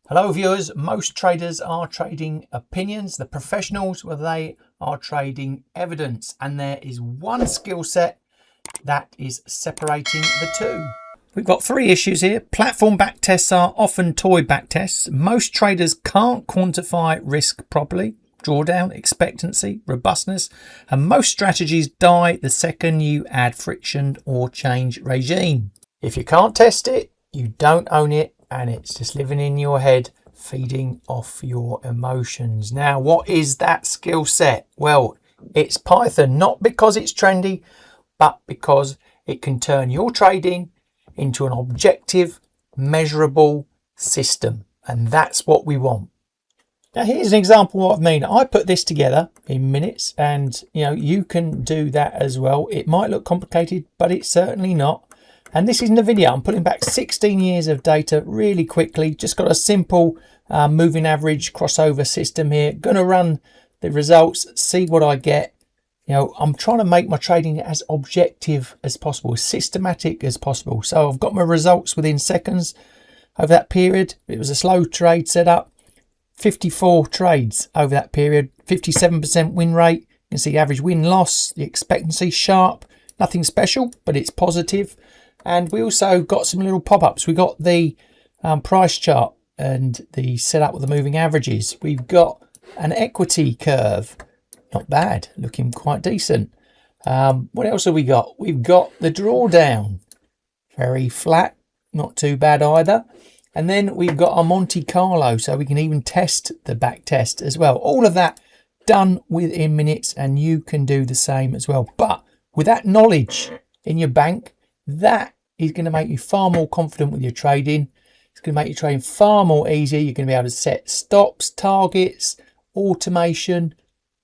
Hello viewers, most traders are trading opinions. The professionals, well, they are trading evidence, and there is one skill set that is separating the two. We've got three issues here. Platform backtests are often toy backtests. Most traders can't quantify risk properly. Drawdown, expectancy, robustness, and most strategies die the second you add friction or change regime. If you can't test it, you don't own it, and it's just living in your head, feeding off your emotions. Now, what is that skill set? Well, it's Python, not because it's trendy, but because it can turn your trading into an objective, measurable system. And that's what we want. Now, here's an example of what I mean. I put this together in minutes, and you can do that as well. It might look complicated, but it's certainly not. And this is NVIDIA. I'm pulling back 16 years of data really quickly. Just got a simple moving average crossover system here. Going to run the results, see what I get. I'm trying to make my trading as objective as possible, as systematic as possible. So I've got my results within seconds over that period. It was a slow trade setup. 54 trades over that period. 57% win rate. You can see average win-loss, the expectancy sharp. Nothing special, but it's positive. And we also got some little pop-ups. We got the price chart and the setup with the moving averages. We've got an equity curve. Not bad, looking quite decent. What else have we got? We've got the drawdown. Very flat, not too bad either. And then we've got our Monte Carlo, so we can even test the back test as well. All of that done within minutes, and you can do the same as well. But with that knowledge in your bank, that is going to make you far more confident with your trading. It's going to make your trading far more easier. You're going to be able to set stops, targets, automation.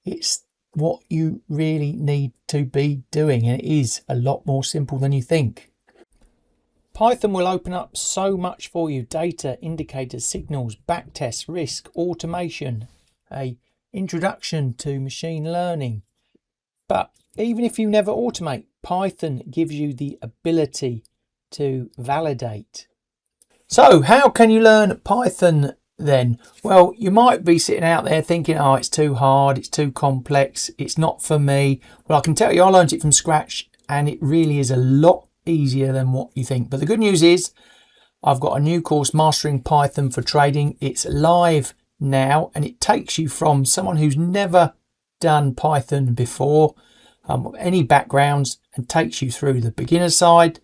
It's what you really need to be doing, and it is a lot more simple than you think. Python will open up so much for you: data, indicators, signals, backtests, risk, automation, a introduction to machine learning. But even if you never automate, Python gives you the ability to validate. So how can you learn Python then? Well, you might be sitting out there thinking, oh, it's too hard, it's too complex, it's not for me. Well, I can tell you, I learned it from scratch, and it really is a lot easier than what you think. But the good news is I've got a new course, Mastering Python for Trading. It's live now, and it takes you from someone who's never done Python before, any backgrounds, and takes you through the beginner side,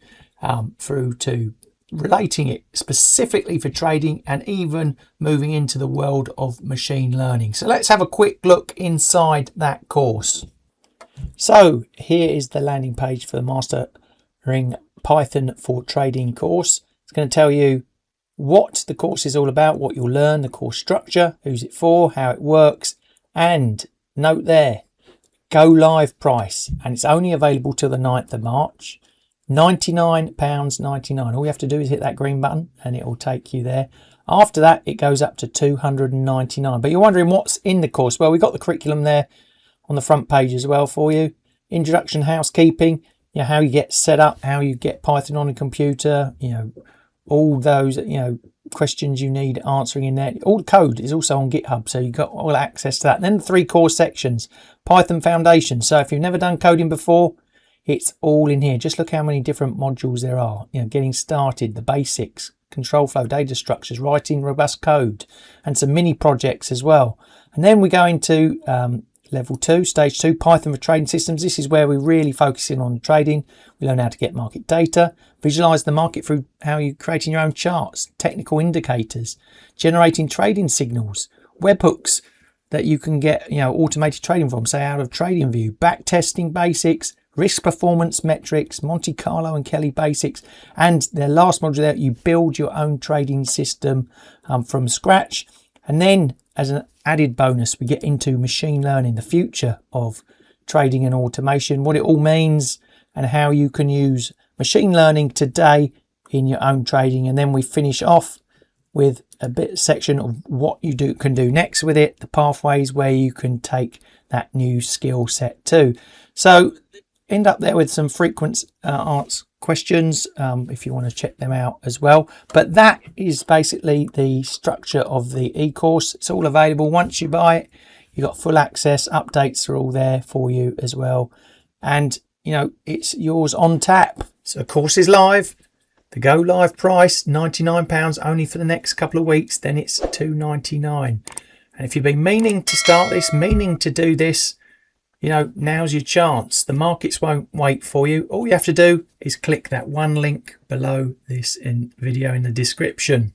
through to relating it specifically for trading, and even moving into the world of machine learning. So let's have a quick look inside that course. So here is the landing page for the Mastering Python for Trading course. It's going to tell you what the course is all about, what you'll learn, the course structure, who's it for, how it works, and note there, go live price, and it's only available till the 9th of March. £99.99. All you have to do is hit that green button and it will take you there. After that, it goes up to £299. But you're wondering what's in the course. Well, we've got the curriculum there on the front page as well for you. Introduction, housekeeping, how you get set up, how you get Python on a computer, all those, questions you need answering in there. All the code is also on GitHub, so you've got all access to that. And then the 3 core sections. Python Foundation. So if you've never done coding before, it's all in here. Just look how many different modules there are. Getting started, the basics, control flow, data structures, writing robust code, and some mini projects as well. And then we go into level 2, stage 2, Python for trading systems. This is where we're really focusing on trading. We learn how to get market data, visualize the market through how you're creating your own charts, technical indicators, generating trading signals, webhooks that you can get automated trading from, say out of TradingView, backtesting basics, risk performance metrics, Monte Carlo and Kelly basics, and the last module there, you build your own trading system from scratch. And then as an added bonus, we get into machine learning, the future of trading and automation, what it all means, and how you can use machine learning today in your own trading. And then we finish off with a bit section of what you can do next with it, the pathways where you can take that new skill set to. So end up there with some frequent questions if you want to check them out as well. But that is basically the structure of the e-course. It's all available. Once you buy it, you've got full access. Updates are all there for you as well. And, you know, it's yours on tap. So the course is live. The go live price, £99 only for the next couple of weeks. Then it's $2.99. And if you've been meaning to start this, meaning to do this, you know, now's your chance. The markets won't wait for you. All you have to do is click that one link below this video in the description.